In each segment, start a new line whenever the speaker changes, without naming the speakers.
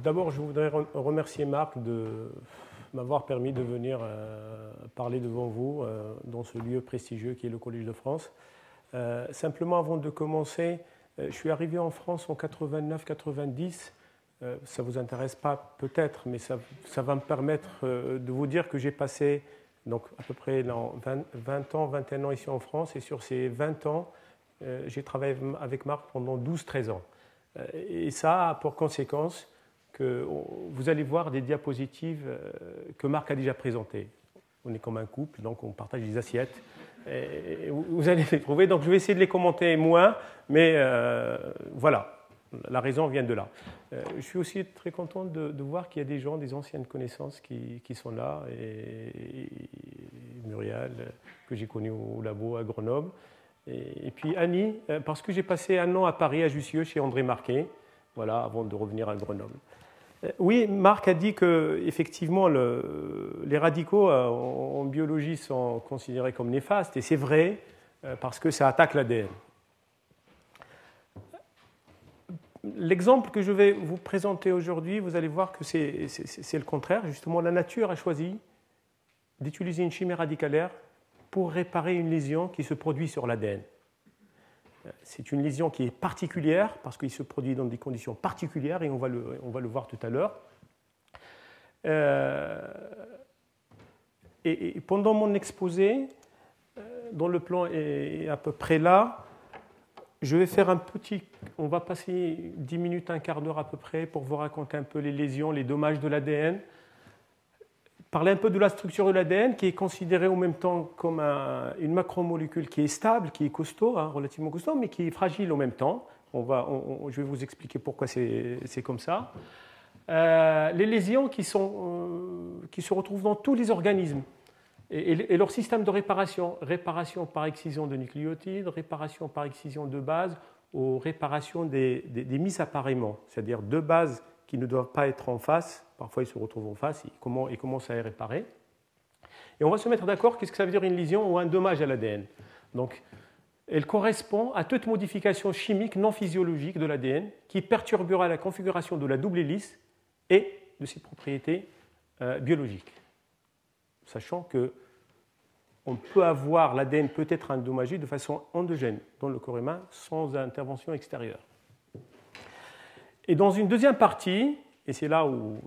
D'abord, je voudrais remercier Marc de m'avoir permis de venir parler devant vous dans ce lieu prestigieux qui est le Collège de France. Simplement, avant de commencer, je suis arrivé en France en 89-90. Ça ne vous intéresse pas peut-être, mais ça va me permettre de vous dire que j'ai passé donc, à peu près 20 ans, 21 ans ici en France. Et sur ces 20 ans, j'ai travaillé avec Marc pendant 12-13 ans. Et ça a pour conséquence que vous allez voir des diapositives que Marc a déjà présentées. On est comme un couple, donc on partage des assiettes. Et vous allez les trouver, donc je vais essayer de les commenter moins, mais voilà, la raison vient de là. Je suis aussi très content de voir qu'il y a des gens, des anciennes connaissances qui sont là, et Muriel, que j'ai connu au labo à Grenoble, et puis Annie, parce que j'ai passé un an à Paris, à Jussieu, chez André Marquet, voilà, avant de revenir à Grenoble. Oui, Marc a dit qu'effectivement, les radicaux en biologie sont considérés comme néfastes, et c'est vrai, parce que ça attaque l'ADN. L'exemple que je vais vous présenter aujourd'hui, vous allez voir que c'est le contraire. Justement, la nature a choisi d'utiliser une chimie radicalaire pour réparer une lésion qui se produit sur l'ADN. C'est une lésion qui est particulière parce qu'il se produit dans des conditions particulières et on va le voir tout à l'heure. Et pendant mon exposé, dont le plan est à peu près là, je vais faire on va passer 10 minutes, un quart d'heure à peu près pour vous raconter un peu les lésions, les dommages de l'ADN. Parler un peu de la structure de l'ADN qui est considérée en même temps comme une macromolécule qui est stable, qui est costaud, relativement costaud, mais qui est fragile en même temps. Je vais vous expliquer pourquoi c'est comme ça. Les lésions qui se retrouvent dans tous les organismes et leur système de réparation par excision de nucléotides, réparation par excision de bases ou réparation des mises à pareillement, c'est-à-dire deux bases qui ne doivent pas être en face, parfois ils se retrouvent en face, et comment ça est réparé. Et on va se mettre d'accord, qu'est-ce que ça veut dire une lésion ou un dommage à l'ADN. Donc, elle correspond à toute modification chimique non physiologique de l'ADN qui perturbera la configuration de la double hélice et de ses propriétés biologiques. Sachant que l'ADN peut être endommagé de façon endogène dans le corps humain sans intervention extérieure. Et dans une deuxième partie, et c'est là où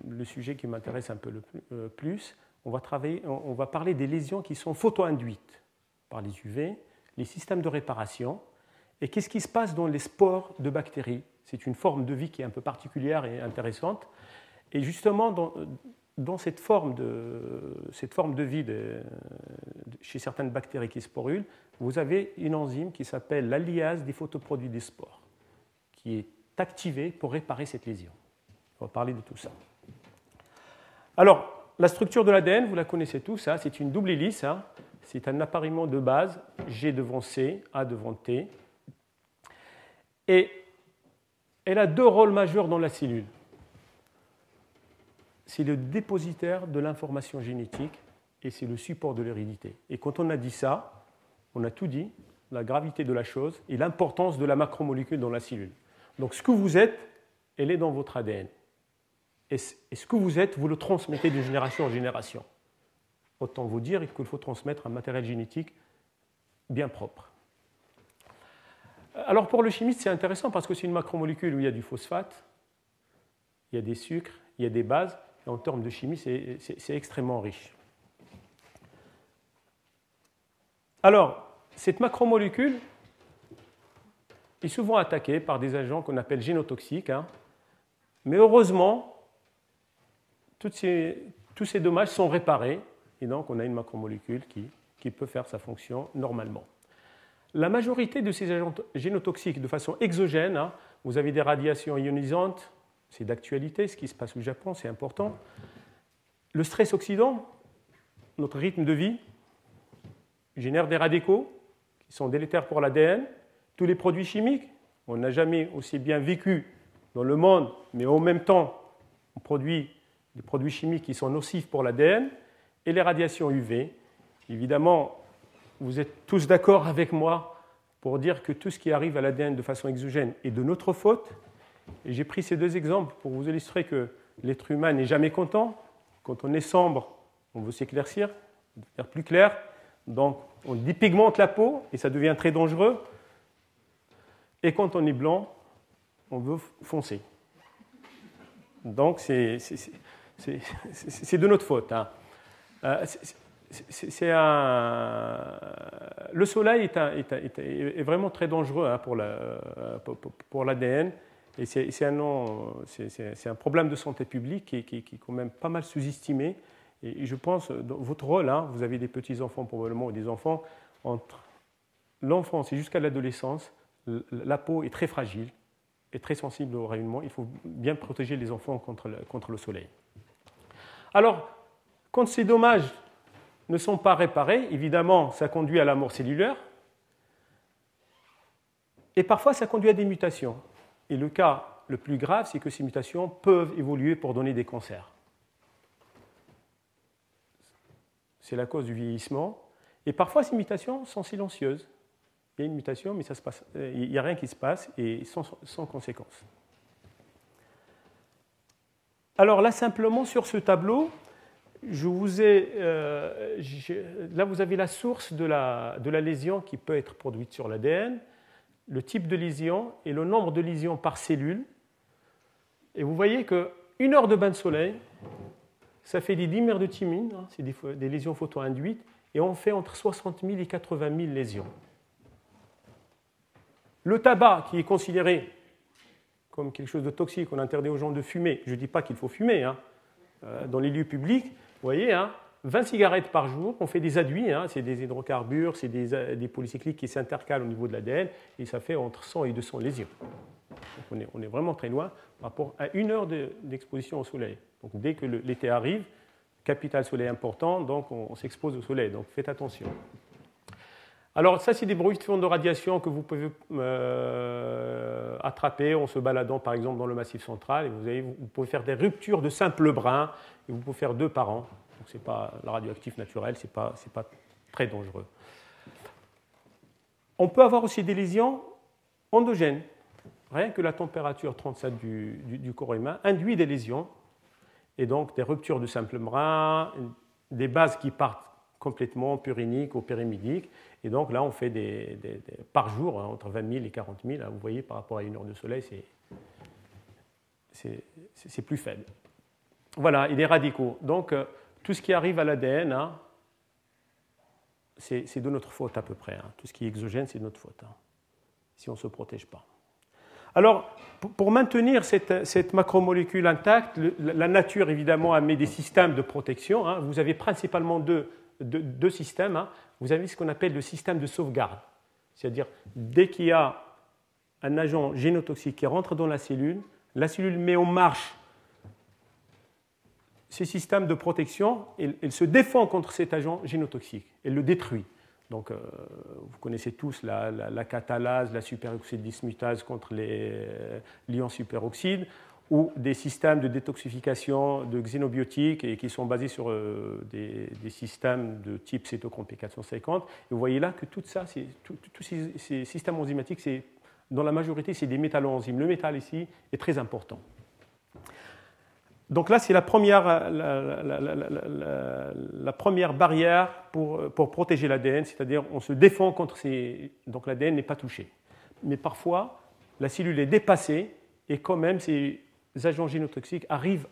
le sujet qui m'intéresse un peu le plus, on va parler des lésions qui sont photo-induites par les UV, les systèmes de réparation, et qu'est-ce qui se passe dans les spores de bactéries. C'est une forme de vie qui est un peu particulière et intéressante. Et justement, dans cette forme de vie chez certaines bactéries qui sporulent, vous avez une enzyme qui s'appelle l'alliase des photoproduits des spores, qui est activée pour réparer cette lésion. On va parler de tout ça. Alors, la structure de l'ADN, vous la connaissez tous, c'est une double hélice, c'est un appareillement de base, G devant C, A devant T, et elle a deux rôles majeurs dans la cellule. C'est le dépositaire de l'information génétique et c'est le support de l'hérédité. Et quand on a dit ça, on a tout dit, la gravité de la chose et l'importance de la macromolécule dans la cellule. Donc ce que vous êtes, elle est dans votre ADN. Et ce que vous êtes, vous le transmettez de génération en génération. Autant vous dire qu'il faut transmettre un matériel génétique bien propre. Alors pour le chimiste, c'est intéressant parce que c'est une macromolécule où il y a du phosphate, il y a des sucres, il y a des bases. Et en termes de chimie, c'est extrêmement riche. Alors, cette macromolécule est souvent attaquée par des agents qu'on appelle génotoxiques. Mais heureusement, tous ces dommages sont réparés. Et donc, on a une macromolécule qui peut faire sa fonction normalement. La majorité de ces agents génotoxiques, de façon exogène, vous avez des radiations ionisantes, c'est d'actualité, ce qui se passe au Japon, c'est important. Le stress oxydant, notre rythme de vie, génère des radicaux qui sont délétères pour l'ADN. Tous les produits chimiques, on n'a jamais aussi bien vécu dans le monde, mais en même temps, on produit des produits chimiques qui sont nocifs pour l'ADN, et les radiations UV. Évidemment, vous êtes tous d'accord avec moi pour dire que tout ce qui arrive à l'ADN de façon exogène est de notre faute, Et j'ai pris ces deux exemples pour vous illustrer que l'être humain n'est jamais content. Quand on est sombre, on veut s'éclaircir, devenir plus clair. Donc, on dépigmente la peau et ça devient très dangereux. Et quand on est blanc, on veut foncer. Donc, c'est de notre faute. Hein. Le soleil est vraiment très dangereux hein, pour l'ADN. Et c'est un problème de santé publique qui est quand même pas mal sous-estimé. Et je pense, dans votre rôle, hein, vous avez des petits-enfants probablement ou des enfants, entre l'enfance et jusqu'à l'adolescence, la peau est très fragile et très sensible au rayonnement. Il faut bien protéger les enfants contre le soleil. Alors, quand ces dommages ne sont pas réparés, évidemment, ça conduit à la mort cellulaire. Et parfois, ça conduit à des mutations. Et le cas le plus grave, c'est que ces mutations peuvent évoluer pour donner des cancers. C'est la cause du vieillissement. Et parfois, ces mutations sont silencieuses. Il y a une mutation, mais il n'y a rien qui se passe et sans conséquence. Alors là, simplement, sur ce tableau, là, vous avez la source de la lésion qui peut être produite sur l'ADN, le type de lésion et le nombre de lésions par cellule. Et vous voyez qu'une heure de bain de soleil, ça fait des dimères de thymine, hein, c'est des lésions photo-induites, et on fait entre 60 000 et 80 000 lésions. Le tabac, qui est considéré comme quelque chose de toxique, on interdit aux gens de fumer. Je ne dis pas qu'il faut fumer hein, dans les lieux publics. Vous voyez, hein, 20 cigarettes par jour, on fait des adduits, hein, c'est des hydrocarbures, c'est des polycycliques qui s'intercalent au niveau de l'ADN, et ça fait entre 100 et 200 lésions. Donc on est vraiment très loin par rapport à une heure d'exposition au soleil. Donc dès que l'été arrive, capital soleil important, donc on s'expose au soleil, donc faites attention. Alors ça, c'est des bruits de radiation que vous pouvez attraper en se baladant par exemple dans le Massif central, et vous pouvez faire des ruptures de simples brins, et vous pouvez faire 2 par an. Donc c'est pas le radioactif naturel, c'est pas très dangereux. On peut avoir aussi des lésions endogènes. Rien que la température 37 du corps humain induit des lésions, et donc des ruptures de simples brins, des bases qui partent complètement puriniques ou périmidiques. Et donc là, on fait par jour, hein, entre 20 000 et 40 000. Hein, vous voyez, par rapport à une heure de soleil, c'est plus faible. Voilà, et des radicaux. Donc, tout ce qui arrive à l'ADN, hein, c'est de notre faute à peu près. Hein. Tout ce qui est exogène, c'est de notre faute, hein, si on ne se protège pas. Alors, pour maintenir cette macromolécule intacte, la nature, évidemment, a mis des systèmes de protection. Hein. Vous avez principalement deux systèmes. Hein. Vous avez ce qu'on appelle le système de sauvegarde. C'est-à-dire, dès qu'il y a un agent génotoxique qui rentre dans la cellule met en marche ces systèmes de protection, elle se défend contre cet agent génotoxique, elle le détruit. Donc, vous connaissez tous la catalase, la superoxyde dismutase contre les ions superoxydes, ou des systèmes de détoxification de xénobiotiques et qui sont basés sur des systèmes de type cytochrome 450. Et vous voyez là que tout ça, tous ces systèmes enzymatiques, dans la majorité, c'est des métalloenzymes. Le métal ici est très important. Donc là, c'est la première barrière pour protéger l'ADN, c'est-à-dire on se défend contre ces... Donc l'ADN n'est pas touché. Mais parfois, la cellule est dépassée et quand même, ces agents génotoxiques arrivent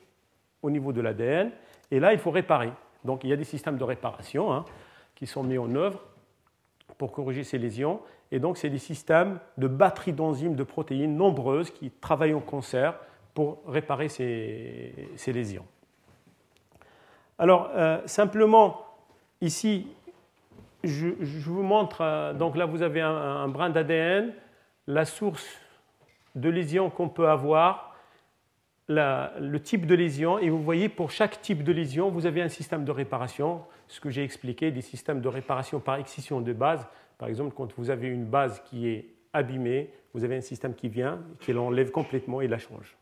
au niveau de l'ADN et là, il faut réparer. Donc il y a des systèmes de réparation hein, qui sont mis en œuvre pour corriger ces lésions. Et donc, c'est des systèmes de batteries d'enzymes, de protéines nombreuses qui travaillent en concert pour réparer ces lésions. Alors, simplement, ici, je vous montre, donc là, vous avez un brin d'ADN, la source de lésion qu'on peut avoir, le type de lésion, et vous voyez, pour chaque type de lésion, vous avez un système de réparation, ce que j'ai expliqué, des systèmes de réparation par excision de base. Par exemple, quand vous avez une base qui est abîmée, vous avez un système qui vient, qui l'enlève complètement et la change.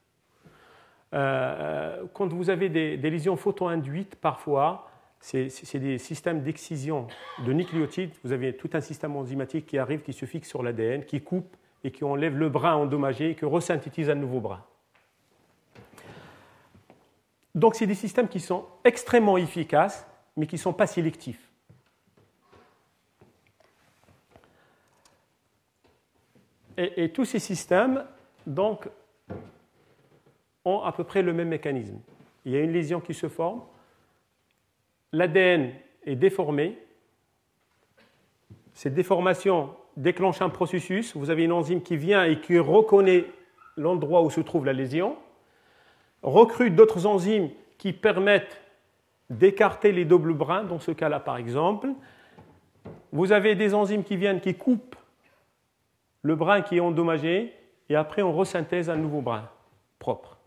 Quand vous avez des lésions photo-induites, parfois, c'est des systèmes d'excision de nucléotides. Vous avez tout un système enzymatique qui arrive, qui se fixe sur l'ADN, qui coupe et qui enlève le brin endommagé et qui resynthétise un nouveau brin. Donc, c'est des systèmes qui sont extrêmement efficaces, mais qui ne sont pas sélectifs. Et tous ces systèmes, donc, ont à peu près le même mécanisme. Il y a une lésion qui se forme, l'ADN est déformé, cette déformation déclenche un processus, vous avez une enzyme qui vient et qui reconnaît l'endroit où se trouve la lésion, recrute d'autres enzymes qui permettent d'écarter les doubles brins, dans ce cas-là par exemple. Vous avez des enzymes qui viennent, qui coupent le brin qui est endommagé, et après on resynthèse un nouveau brin propre.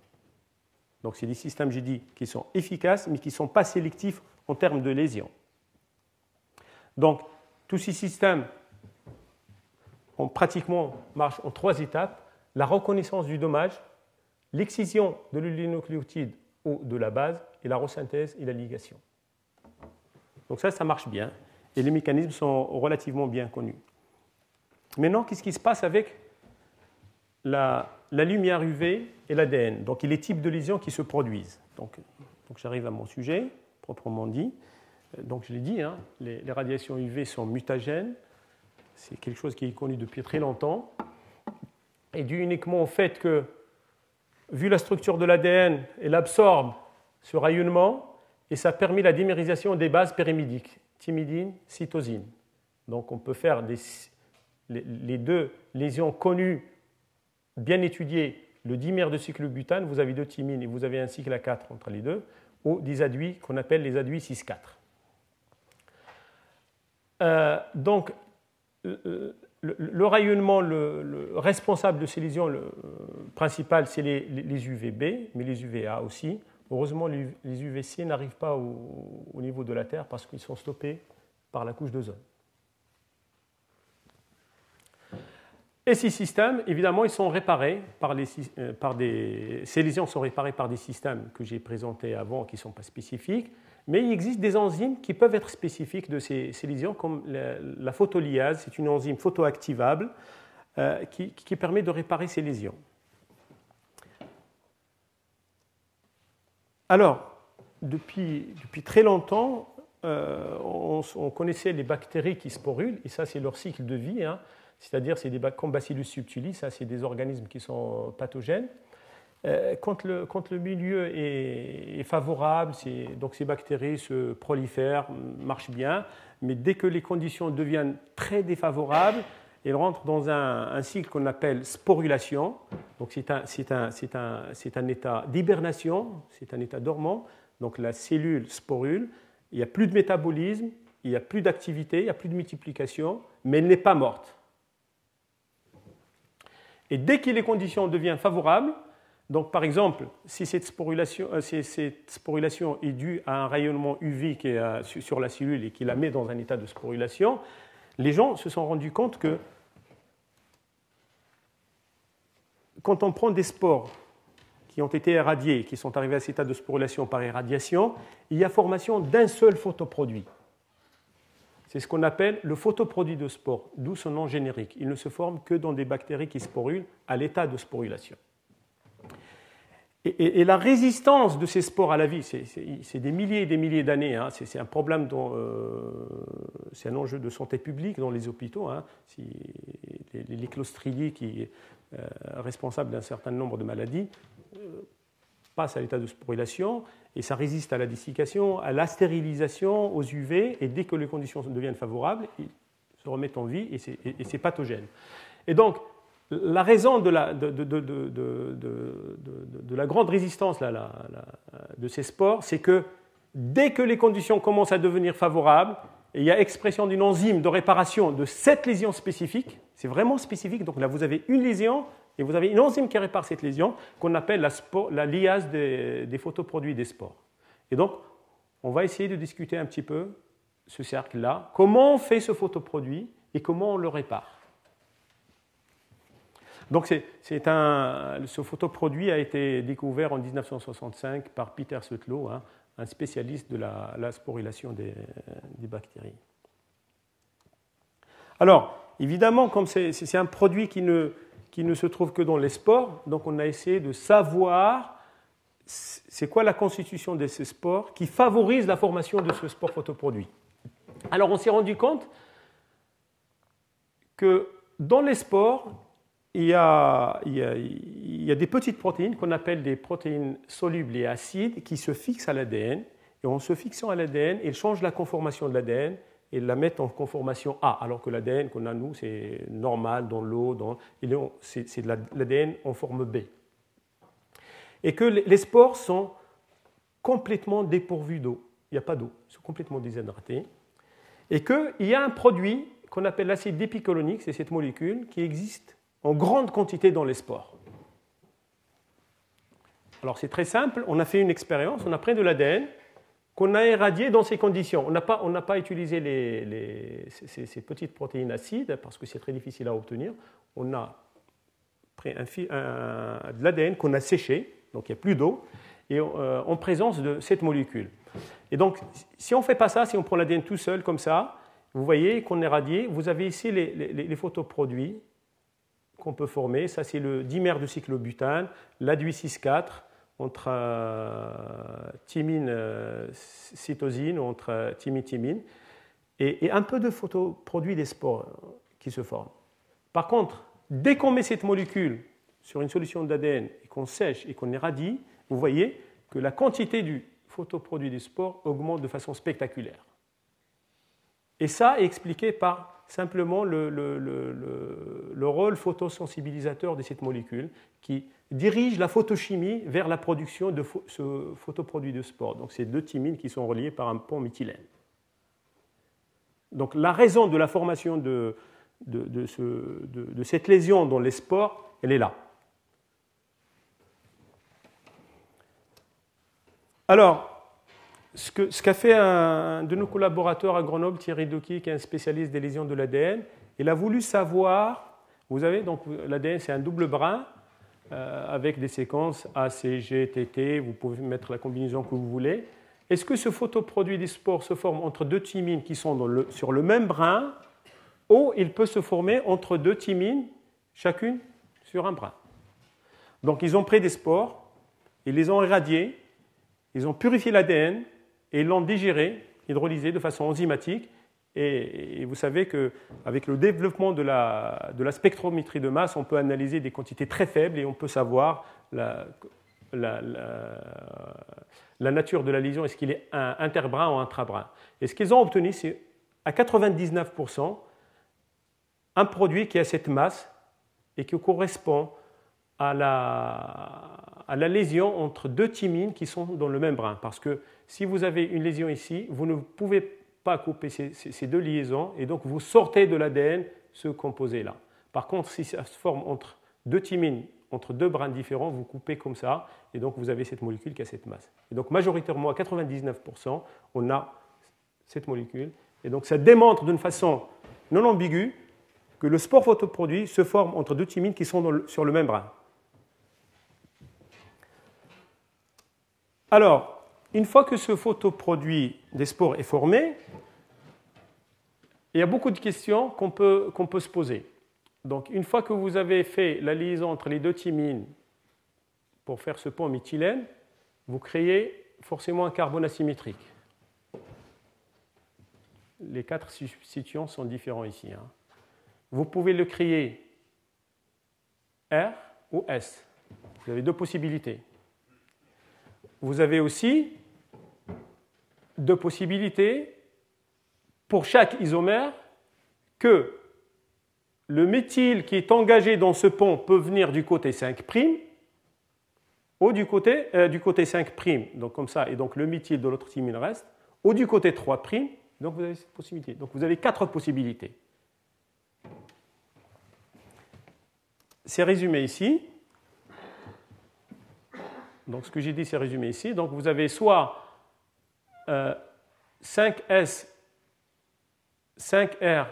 Donc c'est des systèmes, j'ai dit, qui sont efficaces, mais qui ne sont pas sélectifs en termes de lésions. Donc tous ces systèmes pratiquement marchent en 3 étapes. La reconnaissance du dommage, l'excision de l'oligonucléotide ou de la base, et la resynthèse et la ligation. Donc ça marche bien, et les mécanismes sont relativement bien connus. Maintenant, qu'est-ce qui se passe avec la lumière UV et l'ADN? Donc, il y a les types de lésions qui se produisent. Donc j'arrive à mon sujet, proprement dit. Donc, je l'ai dit, hein, les radiations UV sont mutagènes. C'est quelque chose qui est connu depuis très longtemps. Et dû uniquement au fait que, vu la structure de l'ADN, elle absorbe ce rayonnement et ça permet la dimérisation des bases pyrimidiques, thymidine, cytosine. Donc, on peut faire les 2 lésions connues, bien étudiées, le dimère de cyclobutane, vous avez 2 thymines et vous avez un cycle à 4 entre les deux, ou des aduits qu'on appelle les aduits 6,4. Donc, le rayonnement, le responsable de ces lésions, le principal, c'est les UVB, mais les UVA aussi. Heureusement, les UVC n'arrivent pas au niveau de la Terre parce qu'ils sont stoppés par la couche d'ozone. Et ces systèmes, évidemment, ils sont réparés ces lésions sont réparées par des systèmes que j'ai présentés avant qui ne sont pas spécifiques, mais il existe des enzymes qui peuvent être spécifiques de ces lésions, comme la photolyase, c'est une enzyme photoactivable qui permet de réparer ces lésions. Alors, depuis très longtemps, on connaissait les bactéries qui sporulent, et ça c'est leur cycle de vie, hein. C'est-à-dire c'est comme Bacillus subtilis, ça c'est des organismes qui sont pathogènes. Quand le milieu est favorable, donc ces bactéries se prolifèrent, marchent bien, mais dès que les conditions deviennent très défavorables, elles rentrent dans un cycle qu'on appelle sporulation. Donc c'est un état d'hibernation, c'est un état dormant. Donc la cellule sporule, il n'y a plus de métabolisme, il n'y a plus d'activité, il n'y a plus de multiplication, mais elle n'est pas morte. Et dès que les conditions deviennent favorables, donc par exemple, si cette sporulation est due à un rayonnement UV qui est sur la cellule et qui la met dans un état de sporulation, les gens se sont rendus compte que quand on prend des spores qui ont été irradiés, qui sont arrivés à cet état de sporulation par irradiation, il y a formation d'un seul photoproduit. C'est ce qu'on appelle le photoproduit de spore, d'où son nom générique. Il ne se forme que dans des bactéries qui sporulent à l'état de sporulation. Et la résistance de ces spores à la vie, c'est des milliers et des milliers d'années. Hein. C'est un problème, c'est un enjeu de santé publique dans les hôpitaux. Hein. Les clostridies qui est responsable d'un certain nombre de maladies passent à l'état de sporulation et ça résiste à la dessiccation, à la stérilisation, aux UV, et dès que les conditions deviennent favorables, ils se remettent en vie et c'est pathogène. Et donc, la raison de la grande résistance de ces spores, c'est que dès que les conditions commencent à devenir favorables, il y a expression d'une enzyme de réparation de cette lésion spécifique, c'est vraiment spécifique, donc là vous avez une lésion et vous avez une enzyme qui répare cette lésion qu'on appelle la lyase des photoproduits des spores. Et donc, on va essayer de discuter un petit peu ce cercle-là, comment on fait ce photoproduit et comment on le répare. Donc ce photoproduit a été découvert en 1965 par Peter Sutlow, hein, un spécialiste de la sporulation des bactéries. Alors, évidemment, comme c'est un produit qui ne se trouve que dans les spores, donc on a essayé de savoir c'est quoi la constitution de ces spores qui favorise la formation de ce spore photoproduit. Alors on s'est rendu compte que dans les spores, il y a des petites protéines qu'on appelle des protéines solubles et acides qui se fixent à l'ADN. Et en se fixant à l'ADN, ils changent la conformation de l'ADN et la mettent en conformation A, alors que l'ADN qu'on a nous, c'est normal dans l'eau, c'est de l'ADN en forme B. Et que les spores sont complètement dépourvus d'eau. Il n'y a pas d'eau, ils sont complètement déshydratés. Et qu'il y a un produit qu'on appelle l'acide dépicolonique, c'est cette molécule qui existe en grande quantité dans les spores. Alors c'est très simple, on a fait une expérience, on a pris de l'ADN qu'on a irradié dans ces conditions. On n'a pas utilisé ces petites protéines acides parce que c'est très difficile à obtenir. On a pris de l'ADN qu'on a séché, donc il n'y a plus d'eau, et en présence de cette molécule. Et donc, si on ne fait pas ça, si on prend l'ADN tout seul comme ça, vous voyez qu'on est radié. Vous avez ici les photoproduits qu'on peut former. Ça, c'est le dimère de cyclobutane, l'ADUI6,4 entre thymine, cytosine, entre thymine, et un peu de photoproduits des spores qui se forment. Par contre, dès qu'on met cette molécule sur une solution d'ADN et qu'on sèche et qu'on irradie, vous voyez que la quantité du photoproduit des spores augmente de façon spectaculaire. Et ça est expliqué par simplement le rôle photosensibilisateur de cette molécule qui dirige la photochimie vers la production de ce photoproduit de spores. Donc, c'est deux thymines qui sont reliés par un pont méthylène. Donc, la raison de la formation de cette lésion dans les spores, elle est là. Alors, ce qu'a fait un de nos collaborateurs à Grenoble, Thierry Docky, qui est un spécialiste des lésions de l'ADN, il a voulu savoir, vous avez donc l'ADN, c'est un double brin avec des séquences A, C, G, T, T, vous pouvez mettre la combinaison que vous voulez. Est-ce que ce photoproduit des spores se forme entre deux thymines qui sont sur le même brin, ou il peut se former entre deux thymines, chacune sur un brin? Donc ils ont pris des spores, ils les ont irradiés, ils ont purifié l'ADN et ils l'ont digéré, hydrolysé de façon enzymatique. Et vous savez qu'avec le développement de la spectrométrie de masse, on peut analyser des quantités très faibles et on peut savoir la nature de la lésion, est-ce qu'il est interbrin ou intrabrin. Et ce qu'ils ont obtenu, c'est à 99% un produit qui a cette masse et qui correspond à la lésion entre deux thymines qui sont dans le même brin. Parce que si vous avez une lésion ici, vous ne pouvez pas couper ces deux liaisons et donc vous sortez de l'ADN ce composé-là. Par contre, si ça se forme entre deux thymines, entre deux brins différents, vous coupez comme ça et donc vous avez cette molécule qui a cette masse. Et donc majoritairement, à 99%, on a cette molécule. Et donc ça démontre d'une façon non ambiguë que le spore photoproduit se forme entre deux thymines qui sont sur le même brin. Alors, une fois que ce photoproduit des spores est formé, il y a beaucoup de questions qu'on peut se poser. Donc, une fois que vous avez fait la liaison entre les deux thymines pour faire ce pont méthylène, vous créez forcément un carbone asymétrique. Les 4 substituants sont différents ici. Vous pouvez le créer R ou S. Vous avez deux possibilités. Vous avez aussi deux possibilités pour chaque isomère que le méthyle qui est engagé dans ce pont peut venir du côté 5' ou du côté 5', donc comme ça, et donc le méthyle de l'autre thymine reste, ou du côté 3', donc vous avez cette possibilité. Donc vous avez 4 possibilités. C'est résumé ici. Donc ce que j'ai dit, c'est résumé ici. Donc vous avez soit 5S, 5R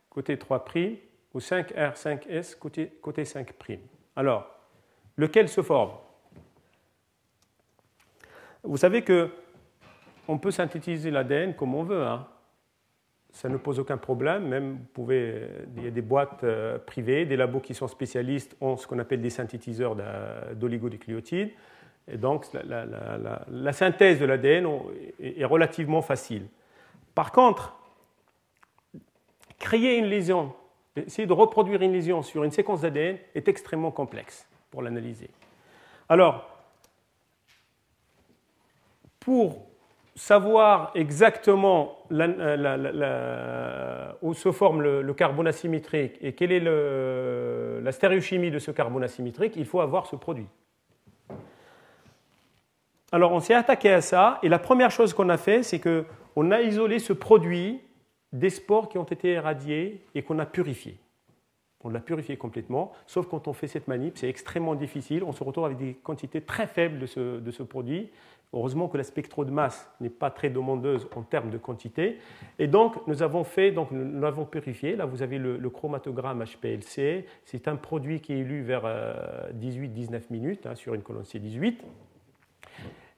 côté 3' ou 5R, 5S côté 5'. Alors, lequel se forme? Vous savez qu'on peut synthétiser l'ADN comme on veut, ça ne pose aucun problème. Même, il y a des boîtes privées, des labos qui sont spécialistes ont ce qu'on appelle des synthétiseurs d'oligonucléotides. Et donc, la synthèse de l'ADN est relativement facile. Par contre, créer une lésion, essayer de reproduire une lésion sur une séquence d'ADN est extrêmement complexe pour l'analyser. Alors, pour savoir exactement où se forme le carbone asymétrique et quelle est la stéréochimie de ce carbone asymétrique, il faut avoir ce produit. Alors, on s'est attaqué à ça, et la première chose qu'on a fait, c'est qu'on a isolé ce produit des spores qui ont été éradiés et qu'on a purifié. On l'a purifié complètement, sauf quand on fait cette manip, c'est extrêmement difficile. On se retrouve avec des quantités très faibles de ce produit. Heureusement que la spectro de masse n'est pas très demandeuse en termes de quantité. Et donc, nous l'avons purifié. Là, vous avez le chromatogramme HPLC. C'est un produit qui est lu vers 18-19 minutes sur une colonne C18.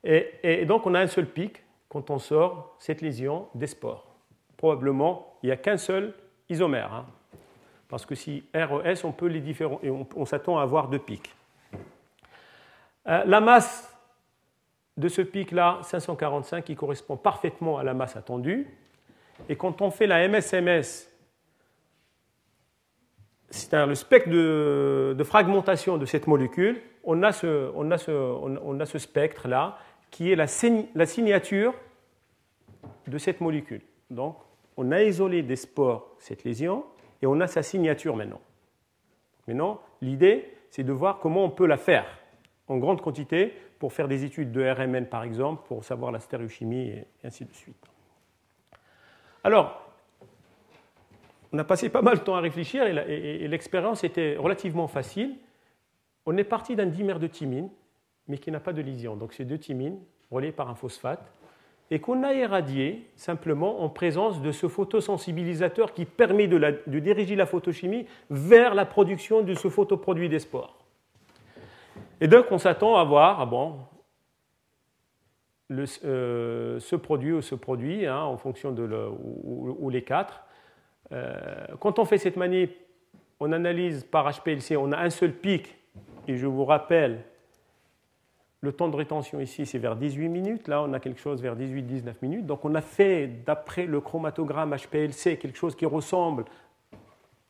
Et donc, on a un seul pic quand on sort cette lésion des spores. Probablement, il n'y a qu'un seul isomère. Parce que si RES, on peut les différencier, on s'attend à avoir 2 pics. La masse de ce pic-là, 545, qui correspond parfaitement à la masse attendue. Et quand on fait la MSMS, c'est-à-dire le spectre de fragmentation de cette molécule, on a ce spectre-là qui est la signature de cette molécule. Donc, on a isolé des spores cette lésion et on a sa signature maintenant. Maintenant, l'idée, c'est de voir comment on peut la faire en grande quantité pour faire des études de RMN, par exemple, pour savoir la stéréochimie et ainsi de suite. Alors, on a passé pas mal de temps à réfléchir et l'expérience était relativement facile. On est parti d'un dimère de thymine, mais qui n'a pas de lésion. Donc, c'est 2 thymines reliées par un phosphate et qu'on a irradié simplement en présence de ce photosensibilisateur qui permet de diriger la photochimie vers la production de ce photoproduit des spores. Et donc, on s'attend à voir ce produit ou ce produit, en fonction ou les 4. Quand on fait cette manip, on analyse par HPLC, on a un seul pic, et je vous rappelle, le temps de rétention ici, c'est vers 18 minutes. Là, on a quelque chose vers 18-19 minutes. Donc, on a fait, d'après le chromatogramme HPLC, quelque chose qui ressemble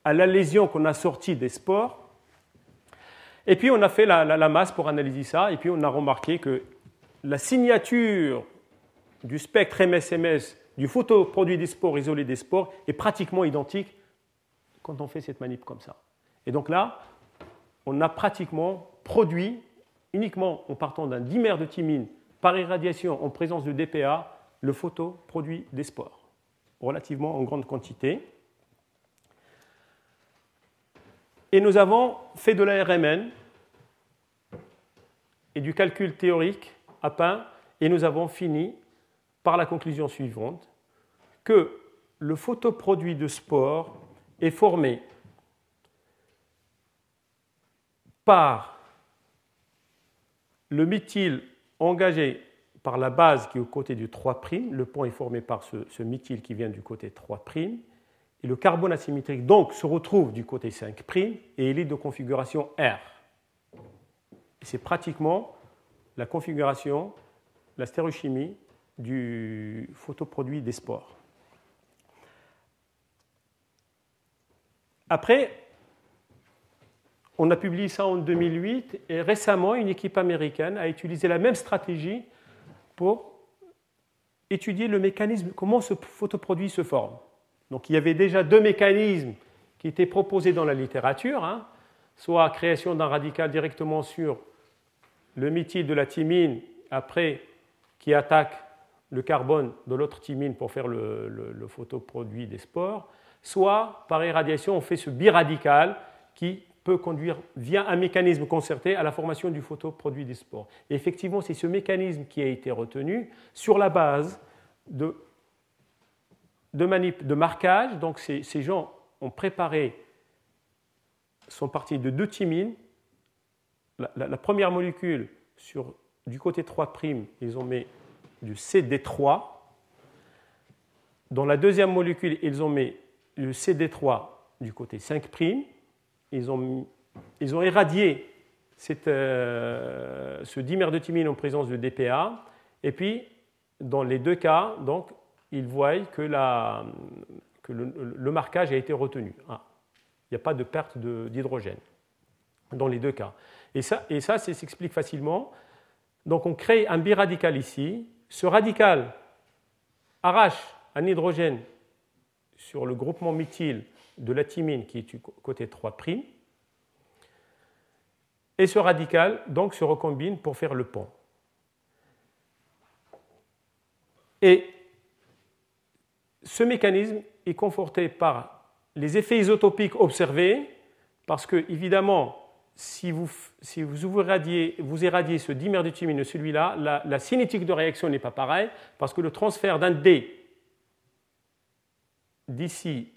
à la lésion qu'on a sortie des spores. Et puis, on a fait la masse pour analyser ça. Et puis, on a remarqué que la signature du spectre MSMS du photoproduit des spores isolé des spores est pratiquement identique quand on fait cette manip comme ça. Et donc là, on a pratiquement produit, uniquement en partant d'un dimère de thymine par irradiation en présence de DPA, le photoproduit des spores, relativement en grande quantité. Et nous avons fait de la RMN et du calcul théorique à pain, et nous avons fini par la conclusion suivante, que le photoproduit de spore est formé par le méthyle engagé par la base qui est au côté du 3', le pont est formé par ce méthyle qui vient du côté 3', et le carbone asymétrique donc se retrouve du côté 5', et il est de configuration R. C'est pratiquement la configuration, la stéréochimie du photoproduit des spores. Après, on a publié ça en 2008 et récemment, une équipe américaine a utilisé la même stratégie pour étudier le mécanisme, comment ce photoproduit se forme. Donc, il y avait déjà 2 mécanismes qui étaient proposés dans la littérature, soit création d'un radical directement sur le méthyle de la thymine, après qui attaque le carbone de l'autre thymine pour faire le photoproduit des spores, soit par irradiation, on fait ce biradical qui peut conduire via un mécanisme concerté à la formation du photoproduit des spores. Et effectivement, c'est ce mécanisme qui a été retenu sur la base de marquage. Donc ces gens ont préparé, sont partis de 2 thymines. La première molécule, du côté 3', ils ont mis du CD3. Dans la deuxième molécule, ils ont mis le CD3 du côté 5'. Ils ont irradié ce dimère de thymine en présence de DPA. Et puis, dans les deux cas, donc, ils voient que le marquage a été retenu. Ah, il n'y a pas de perte d'hydrogène dans les deux cas. Et ça s'explique facilement. Donc, on crée un biradical ici. Ce radical arrache un hydrogène sur le groupement méthyle de la thymine qui est du côté 3'. Et ce radical donc, se recombine pour faire le pont. Et ce mécanisme est conforté par les effets isotopiques observés, parce que, évidemment, si vous irradiez ce dimère de thymine, celui-là, la cinétique de réaction n'est pas pareille, parce que le transfert d'un D d'ici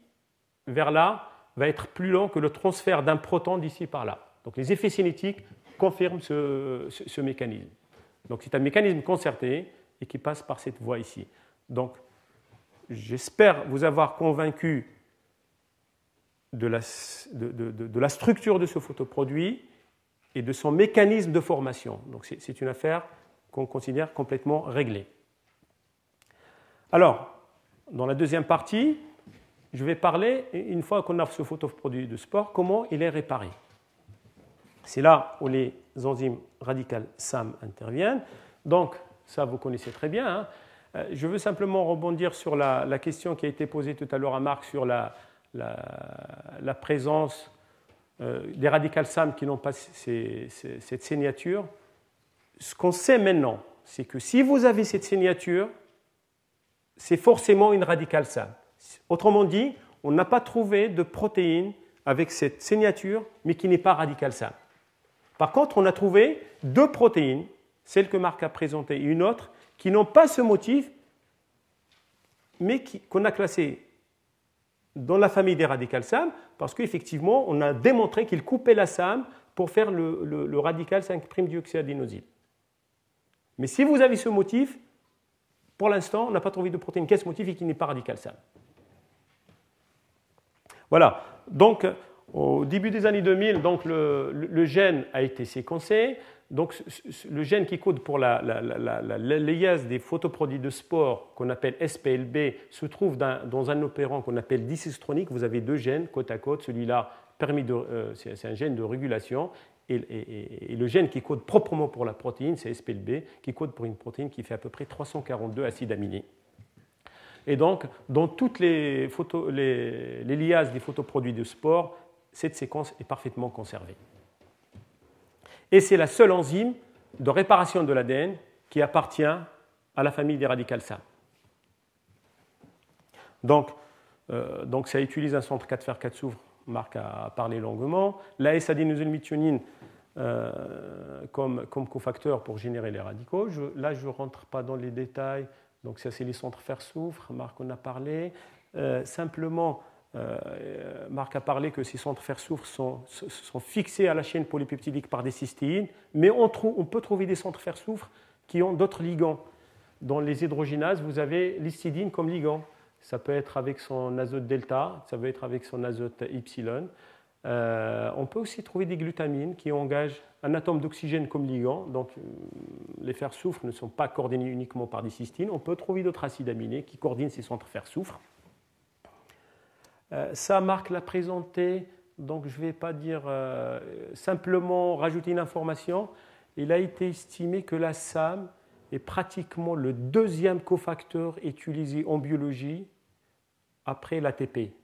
vers là va être plus lent que le transfert d'un proton d'ici par là. Donc les effets cinétiques confirment ce mécanisme. Donc c'est un mécanisme concerté et qui passe par cette voie ici. Donc j'espère vous avoir convaincu de la structure de ce photoproduit et de son mécanisme de formation. Donc c'est une affaire qu'on considère complètement réglée. Alors, dans la deuxième partie, je vais parler, une fois qu'on a ce photoproduit de spore, comment il est réparé. C'est là où les enzymes radicales SAM interviennent. Donc, ça, vous connaissez très bien. Je veux simplement rebondir sur la question qui a été posée tout à l'heure à Marc sur la présence des radicales SAM qui n'ont pas cette signature. Ce qu'on sait maintenant, c'est que si vous avez cette signature, c'est forcément une radicale SAM. Autrement dit, on n'a pas trouvé de protéine avec cette signature, mais qui n'est pas radicale SAM. Par contre, on a trouvé deux protéines, celle que Marc a présentée et une autre, qui n'ont pas ce motif, mais qu'on a classées dans la famille des radicales SAM, parce qu'effectivement, on a démontré qu'ils coupaient la SAM pour faire le radical 5'-dioxyadénosine. Mais si vous avez ce motif, pour l'instant, on n'a pas trouvé de protéine qui a ce motif et qui n'est pas radical SAM. Voilà. Donc, au début des années 2000, donc le gène a été séquencé. Donc, le gène qui code pour la liase des photoproduits de spore, qu'on appelle SPLB, se trouve dans un opérant qu'on appelle disystronique. Vous avez deux gènes côte à côte. Celui-là, c'est un gène de régulation. Et le gène qui code proprement pour la protéine, c'est SPLB, qui code pour une protéine qui fait à peu près 342 acides aminés. Et donc, dans toutes les liases des photoproduits de spore, cette séquence est parfaitement conservée. Et c'est la seule enzyme de réparation de l'ADN qui appartient à la famille des radicales SAM. Donc ça utilise un centre 4 fer 4 soufre, Marc a parlé longuement. La S-adénosylméthionine comme cofacteur pour générer les radicaux. Là, je ne rentre pas dans les détails. Donc ça, c'est les centres fer soufre. Marc en a parlé. Simplement, Marc a parlé que ces centres fer soufre sont fixés à la chaîne polypeptidique par des cystéines, mais on peut trouver des centres fer soufre qui ont d'autres ligands. Dans les hydrogénases, vous avez l'histidine comme ligand. Ça peut être avec son azote delta, ça peut être avec son azote epsilon. On peut aussi trouver des glutamines qui engagent un atome d'oxygène comme ligand. Donc, les fers soufre ne sont pas coordonnés uniquement par des cystines. On peut trouver d'autres acides aminés qui coordonnent ces centres fer soufre. Ça, Marc l'a présenté, donc je ne vais pas dire simplement rajouter une information. Il a été estimé que la SAM est pratiquement le deuxième cofacteur utilisé en biologie après l'ATP.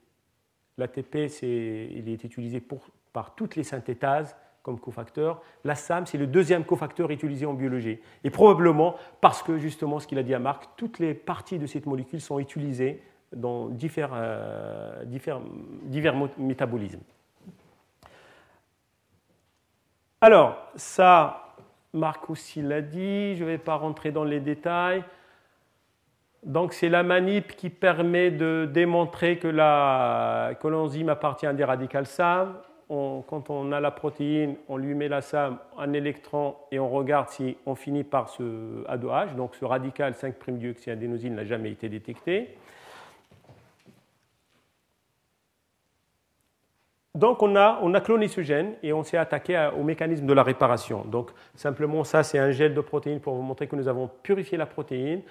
L'ATP, il est utilisé par toutes les synthétases comme cofacteur. La SAM, c'est le deuxième cofacteur utilisé en biologie. Et probablement parce que, justement, ce qu'il a dit à Marc, toutes les parties de cette molécule sont utilisées dans divers métabolismes. Alors, ça, Marc aussi l'a dit, je ne vais pas rentrer dans les détails. Donc, c'est la manip qui permet de démontrer que l'enzyme appartient à des radicales SAM. Quand on a la protéine, on lui met la SAM, un électron, et on regarde si on finit par ce A2H. Donc, ce radical 5'-dioxyadénosine n'a jamais été détecté. donc on a cloné ce gène et on s'est attaqué au mécanisme de la réparation. Donc simplement ça c'est un gel de protéines pour vous montrer que nous avons purifié la protéine.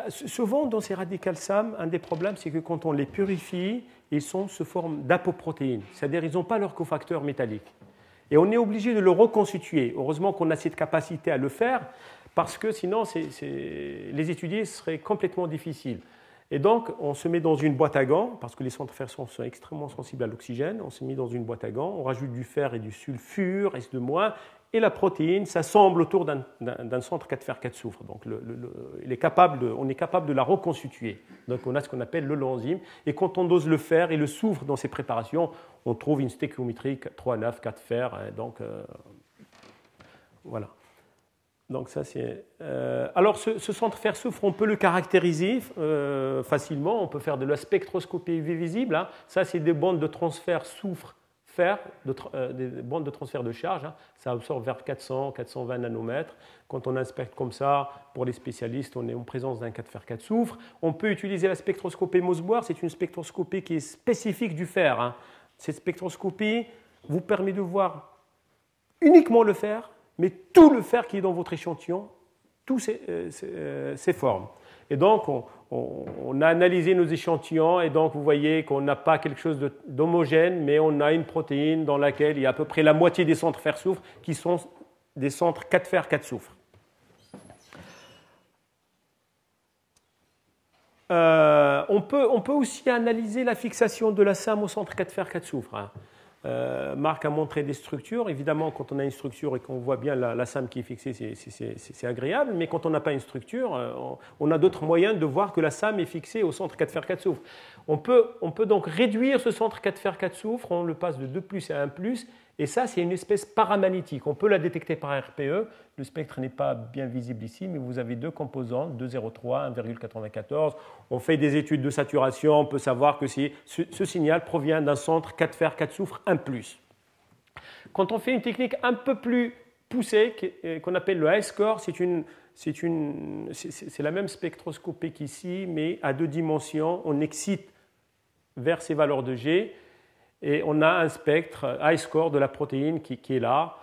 Souvent dans ces radicales SAM, un des problèmes c'est que quand on les purifie, ils sont sous forme d'apoprotéines, c'est-à-dire ils n'ont pas leur cofacteur métallique. Et on est obligé de le reconstituer. Heureusement qu'on a cette capacité à le faire parce que sinon les étudier serait complètement difficile. Et donc, on se met dans une boîte à gants, parce que les centres fer sont extrêmement sensibles à l'oxygène. On se met dans une boîte à gants, on rajoute du fer et du sulfure, S2-, et la protéine s'assemble autour d'un centre 4 fer 4 soufre. Donc, on est capable de la reconstituer. Donc, on a ce qu'on appelle le l'enzyme. Et quand on dose le fer et le soufre dans ces préparations, on trouve une stéchiométrie 3,9, 4 fer. Donc, voilà. Donc ça, c'est, alors ce centre fer-soufre, on peut le caractériser facilement. On peut faire de la spectroscopie UV visible. Hein. Ça, c'est des bandes de transfert soufre-fer, des bandes de transfert de charge. Hein. Ça absorbe vers 400, 420 nanomètres. Quand on inspecte comme ça, pour les spécialistes, on est en présence d'un 4 fer 4 soufre. On peut utiliser la spectroscopie Mossbohr. C'est une spectroscopie qui est spécifique du fer. Hein. Cette spectroscopie vous permet de voir uniquement le fer, mais tout le fer qui est dans votre échantillon, toutes ces formes. Et donc, on a analysé nos échantillons, et donc vous voyez qu'on n'a pas quelque chose d'homogène, mais on a une protéine dans laquelle il y a à peu près la moitié des centres fer-soufre qui sont des centres 4 fer 4 soufre. On peut aussi analyser la fixation de la SAM au centre 4 fer 4 soufre. Hein. Marc a montré des structures. Évidemment, quand on a une structure et qu'on voit bien la SAM qui est fixée, c'est agréable. Mais quand on n'a pas une structure, on a d'autres moyens de voir que la SAM est fixée au centre 4 fer 4 soufre. On peut donc réduire ce centre 4 fer 4 soufre. On le passe de 2+ à 1+. Et ça, c'est une espèce paramagnétique. On peut la détecter par RPE. Le spectre n'est pas bien visible ici, mais vous avez deux composantes, 2,03, 1,94. On fait des études de saturation. On peut savoir que ce signal provient d'un centre 4 fer 4 soufre 1+. Quand on fait une technique un peu plus poussée, qu'on appelle le Hi-score, c'est la même spectroscopie qu'ici, mais à 2 dimensions. On excite vers ces valeurs de G. Et on a un spectre Hi-score de la protéine qui est là.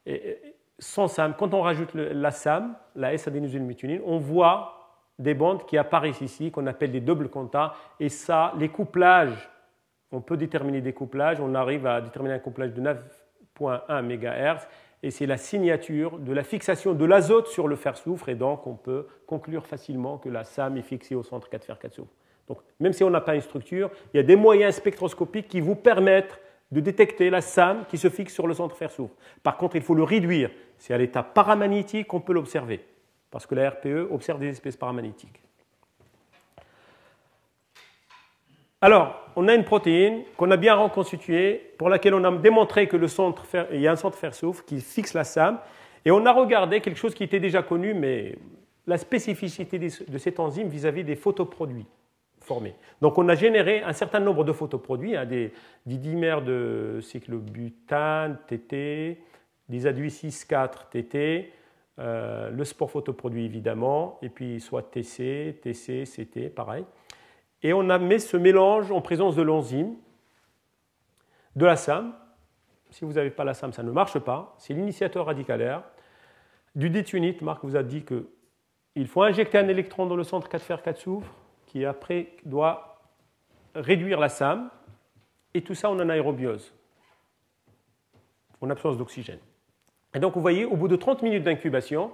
Et sans SAM, quand on rajoute la SAM, la S-adénosylméthionine, on voit des bandes qui apparaissent ici, qu'on appelle des doubles contacts. Et ça, les couplages, on peut déterminer des couplages. On arrive à déterminer un couplage de 9,1 MHz. Et c'est la signature de la fixation de l'azote sur le fer-soufre. Et donc, on peut conclure facilement que la SAM est fixée au centre 4 fer 4 soufre. Donc, même si on n'a pas une structure, il y a des moyens spectroscopiques qui vous permettent de détecter la SAM qui se fixe sur le centre fer-soufre. Par contre, il faut le réduire. C'est à l'état paramagnétique qu'on peut l'observer, parce que la RPE observe des espèces paramagnétiques. Alors, on a une protéine qu'on a bien reconstituée, pour laquelle on a démontré que il y a un centre fer-soufre qui fixe la SAM, et on a regardé quelque chose qui était déjà connu, mais la spécificité de cette enzyme vis-à-vis des photoproduits formés. Donc on a généré un certain nombre de photoproduits, hein, des dimères de cyclobutane, TT, des aduits 6,4 TT, le sport photoproduit évidemment, et puis soit TC, TC, CT, pareil. Et on a mis ce mélange en présence de l'enzyme, de la SAM. Si vous n'avez pas la SAM, ça ne marche pas. C'est l'initiateur radicalaire. Du détunite, Marc vous a dit qu'il faut injecter un électron dans le centre 4 fer 4 soufre, qui après doit réduire la SAM, et tout ça en anaérobiose, en absence d'oxygène. Et donc vous voyez, au bout de 30 minutes d'incubation,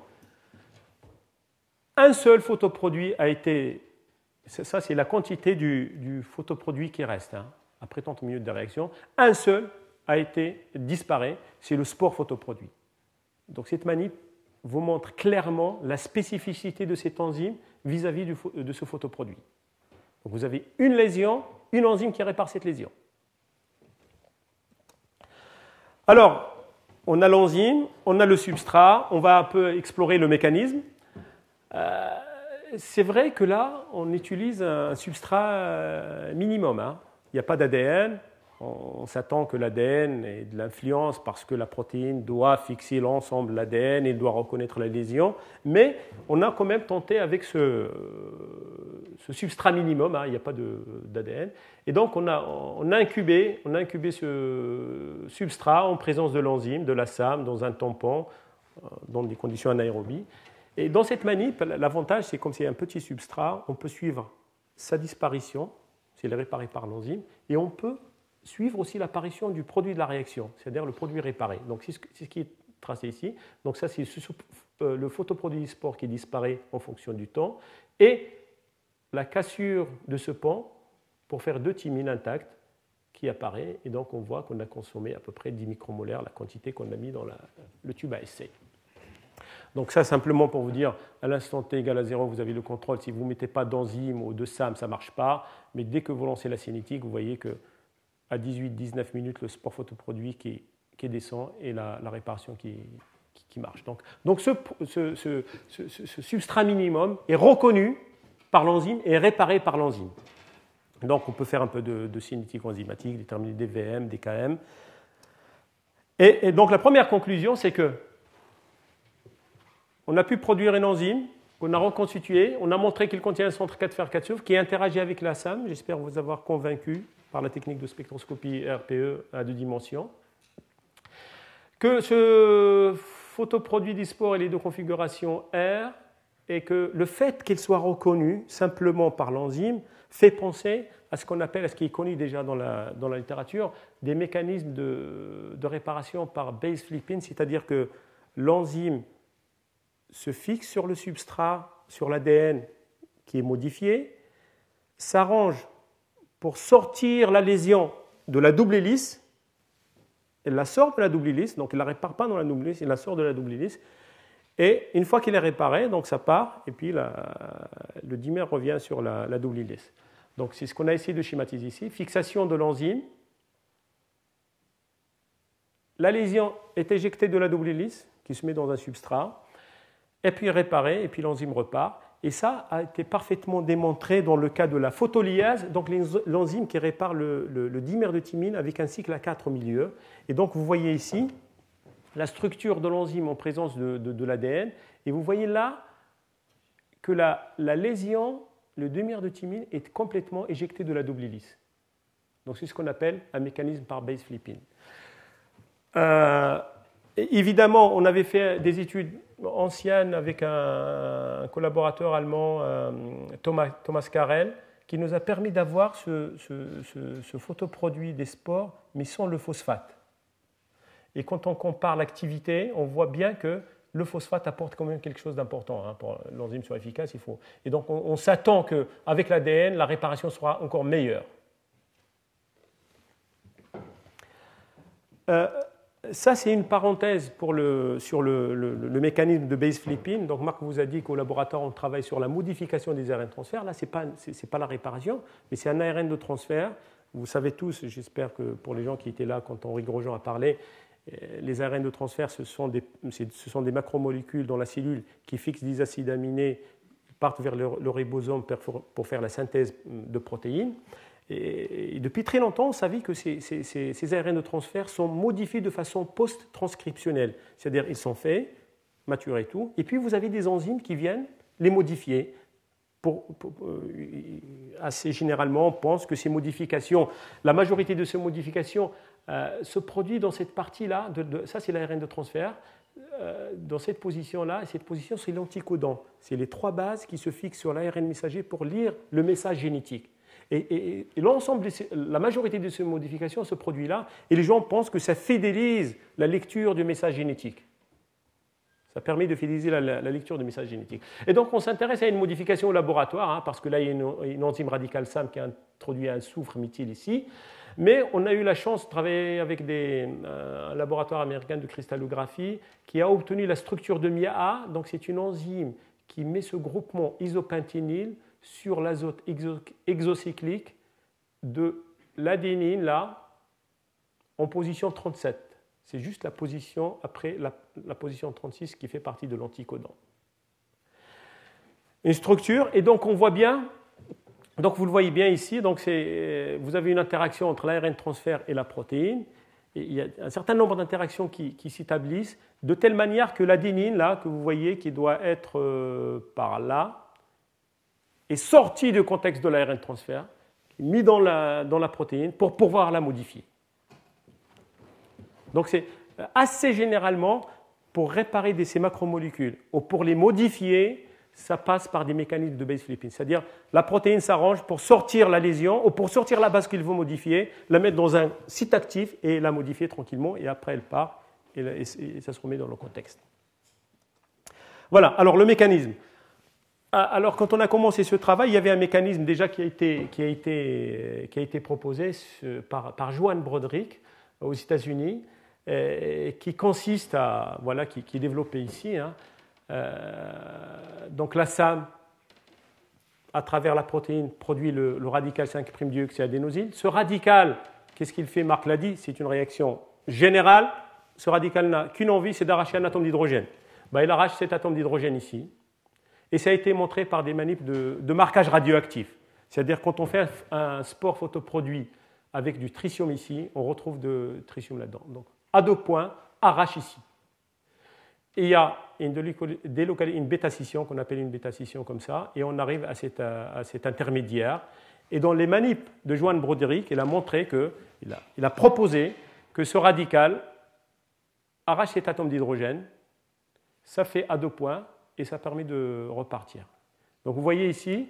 un seul photoproduit a été, ça c'est la quantité du photoproduit qui reste, hein, après 30 minutes de réaction, un seul a été disparaît, c'est le spore photoproduit. Donc cette manip vous montre clairement la spécificité de cette enzyme vis-à-vis de ce photoproduit. Donc vous avez une lésion, une enzyme qui répare cette lésion. Alors, on a l'enzyme, on a le substrat, on va un peu explorer le mécanisme. C'est vrai que là, on utilise un substrat minimum. Hein. Il n'y a pas d'ADN. On s'attend que l'ADN ait de l'influence parce que la protéine doit fixer l'ensemble de l'ADN et doit reconnaître la lésion. Mais on a quand même tenté avec ce substrat minimum, hein, il n'y a pas d'ADN. Et donc on a incubé ce substrat en présence de l'enzyme, de la SAM, dans un tampon, dans des conditions anaérobies. Et dans cette manip, l'avantage, c'est comme c'est un petit substrat, on peut suivre sa disparition, s'il est réparé par l'enzyme, et on peut suivre aussi l'apparition du produit de la réaction, c'est-à-dire le produit réparé. Donc c'est ce qui est tracé ici. Donc ça, c'est le photoproduit spore qui disparaît en fonction du temps, et la cassure de ce pont pour faire 2 thymines intactes qui apparaît, et donc on voit qu'on a consommé à peu près 10 micromolaires, la quantité qu'on a mis dans le tube à essai. Donc ça, simplement pour vous dire, à l'instant t égale à 0, vous avez le contrôle. Si vous ne mettez pas d'enzyme ou de SAM, ça ne marche pas. Mais dès que vous lancez la cinétique, vous voyez qu'à 18-19 minutes, le spore photoproduit qui descend et la réparation qui marche. Donc ce substrat minimum est reconnu par l'enzyme et est réparé par l'enzyme. Donc on peut faire un peu de cinétique enzymatique, déterminer des VM, des KM. Et donc la première conclusion, c'est que on a pu produire une enzyme qu'on a reconstituée, on a montré qu'il contient un centre 4 fer 4 soufre qui interagit avec la SAM. J'espère vous avoir convaincu par la technique de spectroscopie RPE à 2 dimensions. Que ce photoproduit dispore il est de configuration R et que le fait qu'il soit reconnu simplement par l'enzyme fait penser à ce qu'on appelle, à ce qui est connu déjà dans la littérature, des mécanismes de réparation par base flipping, c'est-à-dire que l'enzyme se fixe sur le substrat, sur l'ADN qui est modifié, s'arrange pour sortir la lésion de la double hélice. Elle la sort de la double hélice, donc elle ne la répare pas dans la double hélice, elle la sort de la double hélice. Et une fois qu'elle est réparée, donc ça part, et puis le dimère revient sur la double hélice. Donc c'est ce qu'on a essayé de schématiser ici. Fixation de l'enzyme. La lésion est éjectée de la double hélice, qui se met dans un substrat, et puis réparée, et puis l'enzyme repart. Et ça a été parfaitement démontré dans le cas de la photolyase, donc l'enzyme qui répare le dimère de thymine avec un cycle à 4 au milieu. Et donc vous voyez ici la structure de l'enzyme en présence de l'ADN, et vous voyez là que la lésion, le dimère de thymine, est complètement éjecté de la double hélice. Donc c'est ce qu'on appelle un mécanisme par base flipping. Évidemment, on avait fait des études anciennes avec un collaborateur allemand, Thomas Karel, qui nous a permis d'avoir ce photoproduit des spores, mais sans le phosphate. Et quand on compare l'activité, on voit bien que le phosphate apporte quand même quelque chose d'important. Hein, pour l'enzyme soit efficace, il faut. Et donc on s'attend qu'avec l'ADN, la réparation sera encore meilleure. Ça, c'est une parenthèse sur le mécanisme de base flipping. Donc, Marc vous a dit qu'au laboratoire, on travaille sur la modification des ARN de transfert. Là, ce n'est pas la réparation, mais c'est un ARN de transfert. Vous savez tous, j'espère que pour les gens qui étaient là quand Henri Grosjean a parlé, les ARN de transfert, ce sont des macromolécules dans la cellule qui fixent des acides aminés, partent vers le ribosome pour faire la synthèse de protéines. Et depuis très longtemps, on savait que ces ARN de transfert sont modifiés de façon post-transcriptionnelle. C'est-à-dire ils sont faits, maturés et tout, et puis vous avez des enzymes qui viennent les modifier. Assez généralement, on pense que ces modifications, la majorité de ces modifications se produit dans cette partie-là, ça c'est l'ARN de transfert, dans cette position-là, et cette position c'est l'anticodon. C'est les 3 bases qui se fixent sur l'ARN messager pour lire le message génétique. Et la majorité de ces modifications se produit là, et les gens pensent que ça fidélise la lecture du message génétique. Ça permet de fidéliser la lecture du message génétique. Et donc on s'intéresse à une modification au laboratoire, hein, parce que là il y a une enzyme radicale SAM qui a introduit un soufre méthyle ici, mais on a eu la chance de travailler avec un laboratoire américain de cristallographie qui a obtenu la structure de MIA-A, donc c'est une enzyme qui met ce groupement isopentényle sur l'azote exocyclique de l'adénine, là, en position 37. C'est juste la position après la position 36 qui fait partie de l'anticodon. Une structure, et donc on voit bien, donc vous le voyez bien ici, donc vous avez une interaction entre l'ARN transfert et la protéine. Et il y a un certain nombre d'interactions qui s'établissent, de telle manière que l'adénine, là, que vous voyez, qui doit être par là, est sorti du contexte de l'ARN transfert, mis dans la protéine pour pouvoir la modifier. Donc c'est assez généralement, pour réparer ces macromolécules ou pour les modifier, ça passe par des mécanismes de base flipping. C'est-à-dire la protéine s'arrange pour sortir la lésion ou pour sortir la base qu'il veut modifier, la mettre dans un site actif et la modifier tranquillement, et après elle part et ça se remet dans le contexte. Voilà, alors le mécanisme. Alors quand on a commencé ce travail, il y avait un mécanisme déjà qui a été proposé par Joan Broderick aux États-Unis, qui consiste à, voilà, qui est développé ici. Donc la SAM, à travers la protéine, produit le radical 5'-dioxyadénosine. Ce radical, qu'est-ce qu'il fait? Marc l'a dit, c'est une réaction générale. Ce radical n'a qu'une envie, c'est d'arracher un atome d'hydrogène. Il arrache cet atome d'hydrogène ici. Et ça a été montré par des manips de marquage radioactif. C'est-à-dire quand on fait un spore photoproduit avec du tritium ici, on retrouve de tritium là-dedans. Donc, à 2 points, arrache ici. Et il y a une bêta-scission qu'on appelle une bêta-scission comme ça, et on arrive à cet intermédiaire. Et dans les manips de Joan Broderick, il a montré il a proposé que ce radical arrache cet atome d'hydrogène, ça fait à 2 points, et ça permet de repartir. Donc vous voyez ici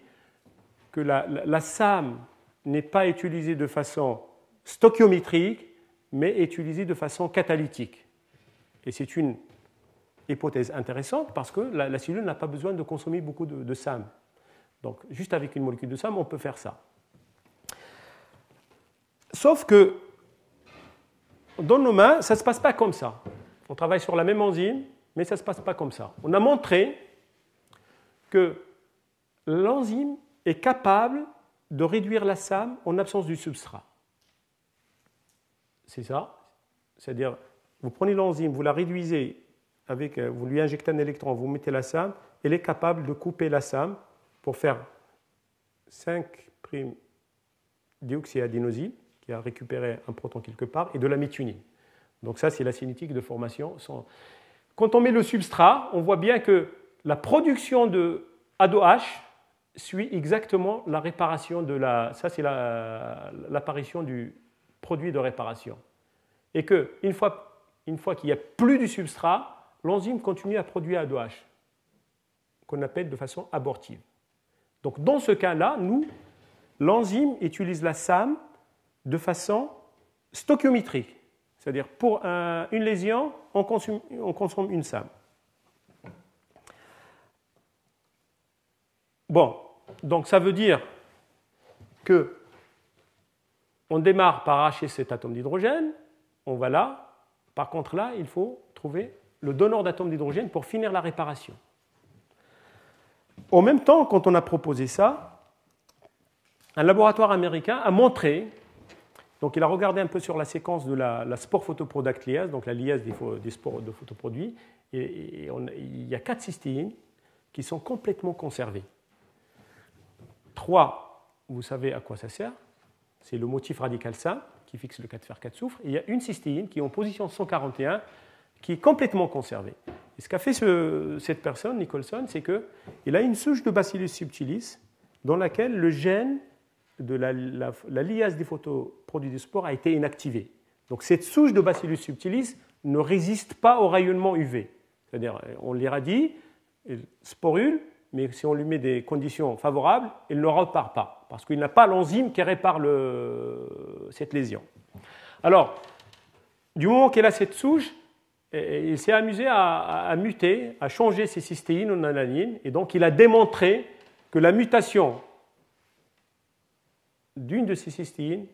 que la SAM n'est pas utilisée de façon stoichiométrique, mais utilisée de façon catalytique. Et c'est une hypothèse intéressante parce que la cellule n'a pas besoin de consommer beaucoup de SAM. Donc juste avec une molécule de SAM, on peut faire ça. Sauf que dans nos mains, ça ne se passe pas comme ça. On travaille sur la même enzyme, mais ça ne se passe pas comme ça. On a montré que l'enzyme est capable de réduire la SAM en absence du substrat. C'est ça. C'est-à-dire, vous prenez l'enzyme, vous la réduisez, vous lui injectez un électron, vous mettez la SAM, elle est capable de couper la SAM pour faire 5'-dioxyadénosine, qui a récupéré un proton quelque part, et de la méthionine. Donc ça, c'est la cinétique de formation. Quand on met le substrat, on voit bien que la production de A2H suit exactement la réparation de ça c'est l'apparition du produit de réparation. Et qu'une fois qu'il n'y a plus du substrat, l'enzyme continue à produire A2H, qu'on appelle de façon abortive. Donc dans ce cas-là, l'enzyme utilise la SAM de façon stoichiométrique. C'est-à-dire pour une lésion, on consomme une SAM. Bon, donc ça veut dire que on démarre par arracher cet atome d'hydrogène, on va là. Par contre là, il faut trouver le donneur d'atome d'hydrogène pour finir la réparation. En même temps, quand on a proposé ça, un laboratoire américain a montré, donc il a regardé un peu sur la séquence de la spore photoprodactyliase, donc la liase des spores de photoproduits, et il y a 4 cystéines qui sont complètement conservées. 3, vous savez à quoi ça sert, c'est le motif radical SAM qui fixe le 4 fer 4 soufre, et il y a une cystéine qui est en position 141 qui est complètement conservée. Et ce qu'a fait cette personne, Nicholson, c'est qu'il a une souche de Bacillus subtilis dans laquelle le gène de la liase des photoproduits de spores a été inactivé. Donc cette souche de Bacillus subtilis ne résiste pas au rayonnement UV. C'est-à-dire, on l'irradie, elle sporule, mais si on lui met des conditions favorables, elle ne repart pas, parce qu'il n'a pas l'enzyme qui répare cette lésion. Alors, du moment qu'elle a cette souche, il s'est amusé à muter, à changer ces cystéines en alanine, et donc il a démontré que la mutation d'une de ces cystéines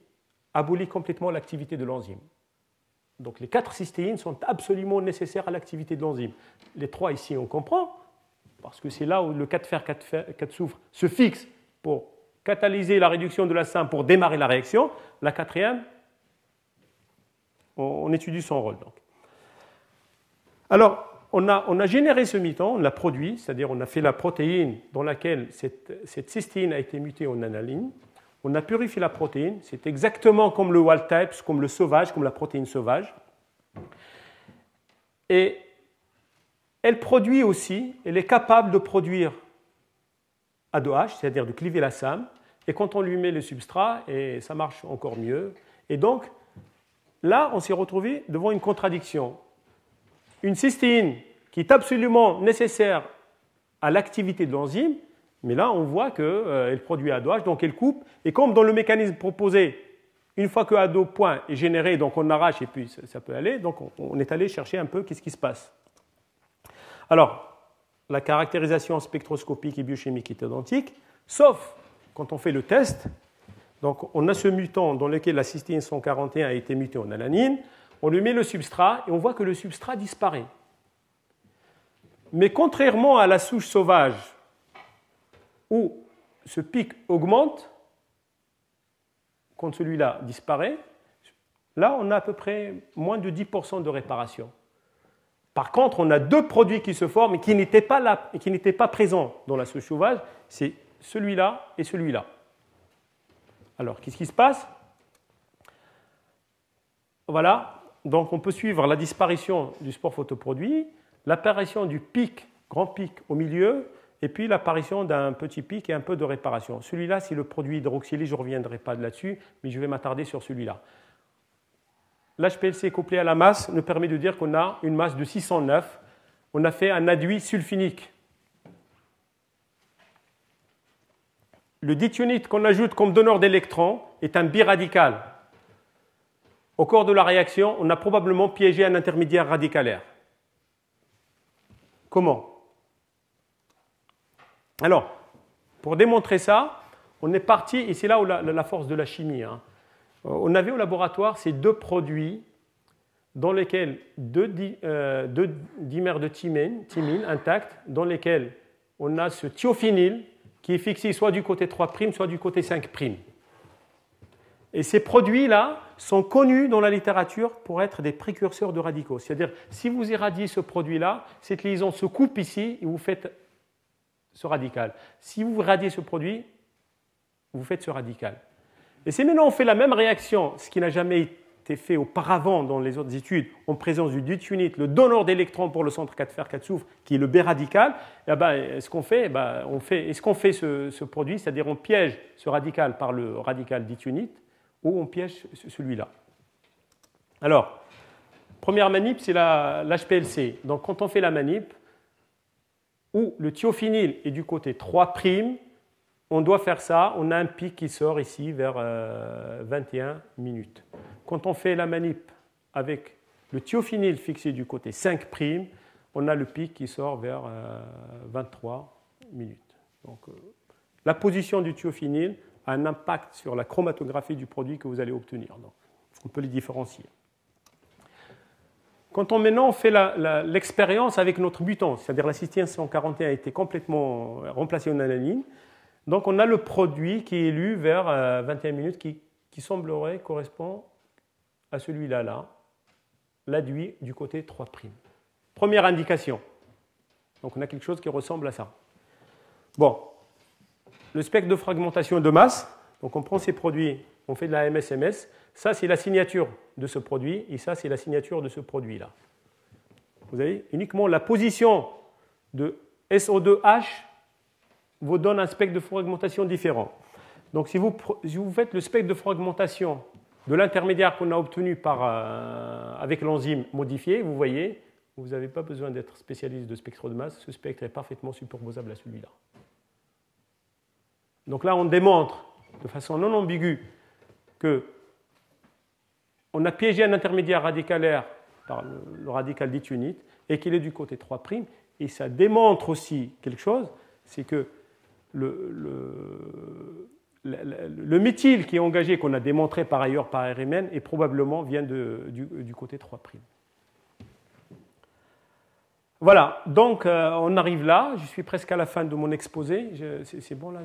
abolit complètement l'activité de l'enzyme. Donc les 4 cystéines sont absolument nécessaires à l'activité de l'enzyme. Les 3 ici, on comprend, parce que c'est là où le 4 fer 4 soufre se fixe pour catalyser la réduction de la SAM pour démarrer la réaction. La 4e, on étudie son rôle. Donc. Alors, on a généré ce mutant, on l'a produit, c'est-à-dire on a fait la protéine dans laquelle cette cystéine a été mutée en analine. On a purifié la protéine, c'est exactement comme le wild type, comme le sauvage, comme la protéine sauvage. Et elle produit aussi, elle est capable de produire A2H, c'est-à-dire de cliver la SAM, et quand on lui met le substrat, et ça marche encore mieux. Et donc, là, on s'est retrouvé devant une contradiction. Une cystéine qui est absolument nécessaire à l'activité de l'enzyme, mais là, on voit qu'elle produit A2H, donc elle coupe, et comme dans le mécanisme proposé, une fois que A2 point est généré, donc on arrache et puis ça peut aller, donc on est allé chercher un peu qu'est-ce qui se passe. Alors, la caractérisation spectroscopique et biochimique est identique, sauf quand on fait le test. Donc, on a ce mutant dans lequel la cystéine 141 a été mutée en alanine, on lui met le substrat et on voit que le substrat disparaît. Mais contrairement à la souche sauvage, où ce pic augmente quand celui-là disparaît, là, on a à peu près moins de 10% de réparation. Par contre, on a deux produits qui se forment et qui n'étaient pas là, et qui n'étaient pas présents dans la souche sauvage, c'est celui-là et celui-là. Alors, qu'est-ce qui se passe? Voilà, donc on peut suivre la disparition du spore photoproduit, l'apparition du pic, grand pic au milieu, et puis l'apparition d'un petit pic et un peu de réparation. Celui-là, c'est le produit hydroxylé, je ne reviendrai pas là-dessus, mais je vais m'attarder sur celui-là. L'HPLC couplé à la masse nous permet de dire qu'on a une masse de 609. On a fait un adduit sulfinique. Le dithionite qu'on ajoute comme donneur d'électrons est un biradical. Au cours de la réaction, on a probablement piégé un intermédiaire radicalaire. Comment? Alors, pour démontrer ça, on est parti, et c'est là où la force de la chimie. On avait au laboratoire ces deux produits dans lesquels deux dimères de thymine intacts, dans lesquels on a ce thiophényl qui est fixé soit du côté 3', soit du côté 5'. Et ces produits-là sont connus dans la littérature pour être des précurseurs de radicaux. C'est-à-dire, si vous irradiez ce produit-là, cette liaison se coupe ici et vous faites ce radical. Si vous radiez ce produit, vous faites ce radical. Et c'est maintenant on fait la même réaction, ce qui n'a jamais été fait auparavant dans les autres études, en présence du dithionite, le donneur d'électrons pour le centre 4 fer 4 soufre, qui est le B-radical. Ce qu'on fait, est-ce qu'on fait ce produit, c'est-à-dire on piège ce radical par le radical dithionite, ou on piège celui-là. Alors, première manip, c'est l'HPLC. Donc quand on fait la manip, où le thiophényl est du côté 3', on doit faire ça, on a un pic qui sort ici vers 21 minutes. Quand on fait la manip avec le thiophényl fixé du côté 5', on a le pic qui sort vers 23 minutes. Donc, la position du thiophényl a un impact sur la chromatographie du produit que vous allez obtenir. Donc, on peut les différencier. Quand maintenant on fait l'expérience avec notre mutant, c'est-à-dire la cystéine 141 a été complètement remplacée en alanine, donc on a le produit qui est lu vers 21 minutes qui semblerait correspondre à celui-là, l'adduit du côté 3'. Première indication. Donc on a quelque chose qui ressemble à ça. Bon, le spectre de fragmentation de masse, donc on prend ces produits, on fait de la MS-MS, ça c'est la signature de ce produit, et ça c'est la signature de ce produit-là. Vous avez uniquement la position de SO2H vous donne un spectre de fragmentation différent. Donc si vous faites le spectre de fragmentation de l'intermédiaire qu'on a obtenu avec l'enzyme modifiée, vous voyez, vous n'avez pas besoin d'être spécialiste de spectre de masse, ce spectre est parfaitement superposable à celui-là. Donc là, on démontre de façon non ambiguë qu'on a piégé un intermédiaire radicalaire par le radical dithionite et qu'il est du côté 3', et ça démontre aussi quelque chose, c'est que le méthyle qui est engagé, qu'on a démontré par ailleurs par RMN, et probablement vient du côté 3'. Voilà, donc on arrive là, je suis presque à la fin de mon exposé, c'est bon là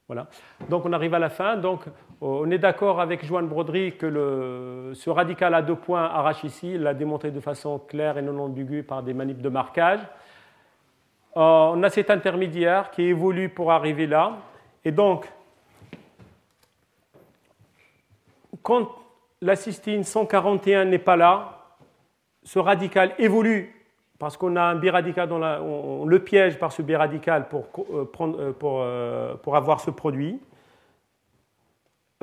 voilà. Donc on arrive à la fin, donc on est d'accord avec Joanne Brodry que ce radical à 2 points arrache ici, il l'a démontré de façon claire et non ambiguë par des manips de marquage. On a cet intermédiaire qui évolue pour arriver là, et donc quand la cystéine 141 n'est pas là, ce radical évolue parce qu'on a un biradical, on le piège par ce biradical pour avoir ce produit.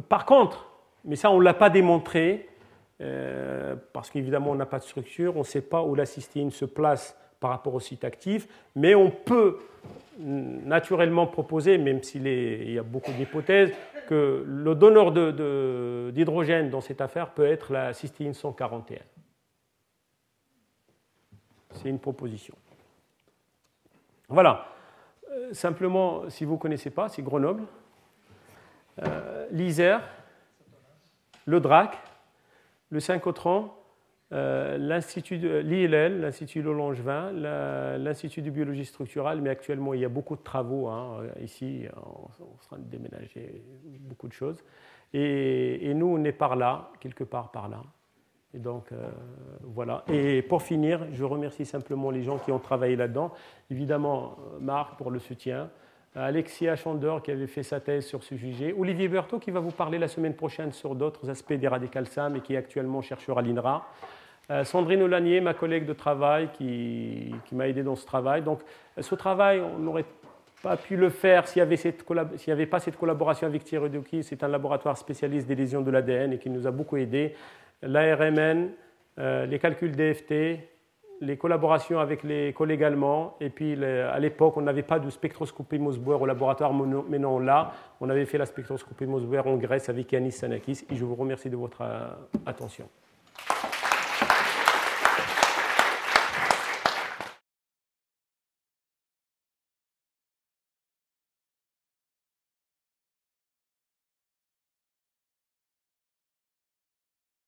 Par contre, mais ça on ne l'a pas démontré, parce qu'évidemment on n'a pas de structure, on ne sait pas où la cystéine se place par rapport au site actif, mais on peut naturellement proposer, même s'il y a beaucoup d'hypothèses, que le donneur d'hydrogène dans cette affaire peut être la cystéine 141. C'est une proposition. Voilà. Simplement, si vous ne connaissez pas, c'est Grenoble, l'ISER, le DRAC, le synchrotron, l'ILL, l'Institut Langevin, l'Institut de biologie structurale, mais actuellement il y a beaucoup de travaux ici, on est en train de déménager beaucoup de choses. Et nous, on est par là, quelque part par là. Et donc, voilà. Et pour finir, je remercie simplement les gens qui ont travaillé là-dedans. Évidemment, Marc pour le soutien, Alexis Achandeur qui avait fait sa thèse sur ce sujet, Olivier Berthaud qui va vous parler la semaine prochaine sur d'autres aspects des radicales SAM et qui est actuellement chercheur à l'INRA, Sandrine Olanier, ma collègue de travail qui m'a aidé dans ce travail. Donc, ce travail, on n'aurait pas pu le faire s'il n'y avait pas cette collaboration avec Thierry Ducky. C'est un laboratoire spécialiste des lésions de l'ADN et qui nous a beaucoup aidé. L'ARMN, les calculs DFT, les collaborations avec les collègues allemands, et puis à l'époque, on n'avait pas de spectroscopie Mosbauer au laboratoire, maintenant on l'a. On avait fait la spectroscopie Mosbauer en Grèce avec Yanis Sanakis, et je vous remercie de votre attention.